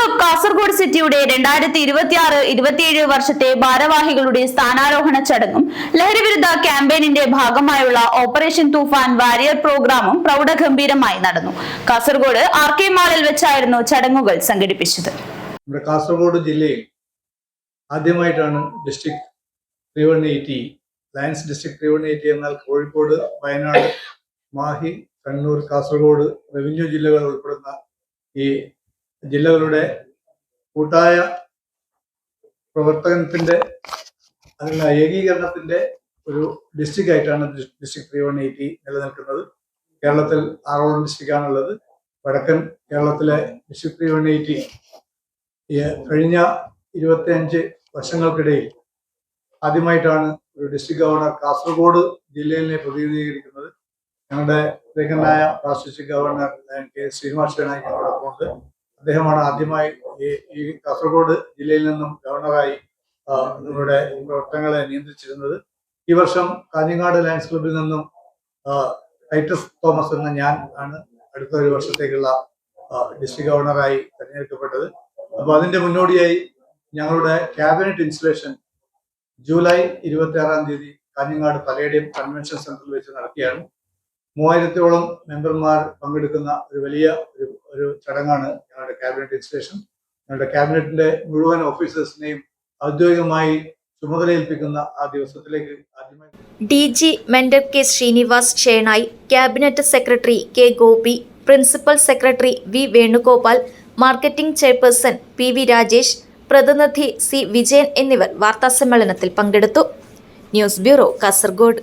Club Kasaragod സിറ്റിയുടെ 2026-27 വർഷത്തെ ഭാരവാഹികളുടെ സ്ഥാനാരോഹണ ചടങ്ങും ലഹരിവിരുദ്ധ ക്യാമ്പയിനിന്റെ ഭാഗമായുള്ള ഓപ്പറേഷൻ തൂഫാൻ വാരിയർ പ്രോഗ്രാമും പ്രൗഢഗംഭീരമായി നടന്നു. കാസർഗോഡ് RK മാളിൽ വെച്ചായിരുന്നു ചടങ്ങുകൾ സംഘടിപ്പിച്ചത്. നമ്മുടെ കാസർഗോഡ് ജില്ലയിൽ ആദ്യമായിട്ടാണ് ഡിസ്ട്രിക്ട് 380 ലയൻസ് ഡിസ്ട്രിക്ട് 380 എന്നാൽ കോഴിക്കോട്, വയനാട്, മാഹി, കണ്ണൂർ, കാസർഗോഡ് റവന്യൂ ജില്ലകൾ ഉൾപ്പെടുന്ന ഈ ജില്ലകളുടെ കൂട്ടായ പ്രവർത്തനത്തിന്റെ അതിനുള്ള ഏകീകരണത്തിന്റെ ഒരു ഡിസ്ട്രിക്റ്റ് ആയിട്ടാണ് ഡിസ്ട്രിക്ട് 380 നിലനിൽക്കുന്നത്. കേരളത്തിൽ 6 ഡിസ്ട്രിക്റ്റാണുള്ളത്. വടക്കൻ കേരളത്തിലെ ഡിസ്ട്രിക്ട് 380 കഴിഞ്ഞ 25 വർഷങ്ങൾക്കിടയിൽ ആദ്യമായിട്ടാണ് ഒരു ഡിസ്ട്രിക്ട് ഗവർണർ കാസർഗോഡ് ജില്ലയിലെ പ്രതിനിധീകരിക്കുന്നത്. ഞങ്ങളുടെ പ്രിയങ്കരനായ ഡിസ്ട്രിക്ട് ഗവർണർ കെ ശ്രീനിവാസനായി ഞങ്ങളോടൊപ്പമുണ്ട്. അദ്ദേഹമാണ് ആദ്യമായി ഈ കാസർഗോഡ് ജില്ലയിൽ നിന്നും ഗവർണറായി നമ്മുടെ പ്രവർത്തനങ്ങളെ നിയന്ത്രിച്ചിരുന്നത്. ഈ വർഷം കാഞ്ഞങ്ങാട് ലയൺസ് ക്ലബിൽ നിന്നും ടൈറ്റസ് തോമസ് എന്ന ഞാൻ ആണ് അടുത്ത ഒരു വർഷത്തേക്കുള്ള ഡിസ്ട്രിക്ട് ഗവർണറായി തെരഞ്ഞെടുക്കപ്പെട്ടത്. അപ്പോൾ അതിന്റെ മുന്നോടിയായി ഞങ്ങളുടെ ക്യാബിനറ്റ് ഇൻസ്റ്റലേഷൻ ജൂലൈ 26-ാം തീയതി കാഞ്ഞങ്ങാട് പലേഡിയം കൺവെൻഷൻ സെന്ററിൽ വെച്ച് നടത്തിയാണ്. 3000-ഓളം മെമ്പർമാർ പങ്കെടുക്കുന്ന ഒരു വലിയ ഒരു ചടങ്ങാണ് ഞങ്ങളുടെ ക്യാബിനറ്റ് ഇൻസ്റ്റലേഷൻ. ഞങ്ങളുടെ ക്യാബിനറ്റിന്റെ മുഴുവൻ ഓഫീസേഴ്സിനെയും ഔദ്യോഗികമായി ചുമതലയേൽപ്പിക്കുന്ന ആ ദിവസത്തിലേക്ക് ആദ്യമായി DG mentor K Srinivas Shenoy, cabinet secretary K Gopi, principal secretary V Venugopal, marketing chairperson PV Rajesh, പ്രതിനിധി C വിജയൻ എന്നിവർ വാർത്താസമ്മേളനത്തിൽ പങ്കെടുത്തു. News bureau, Kasaragod.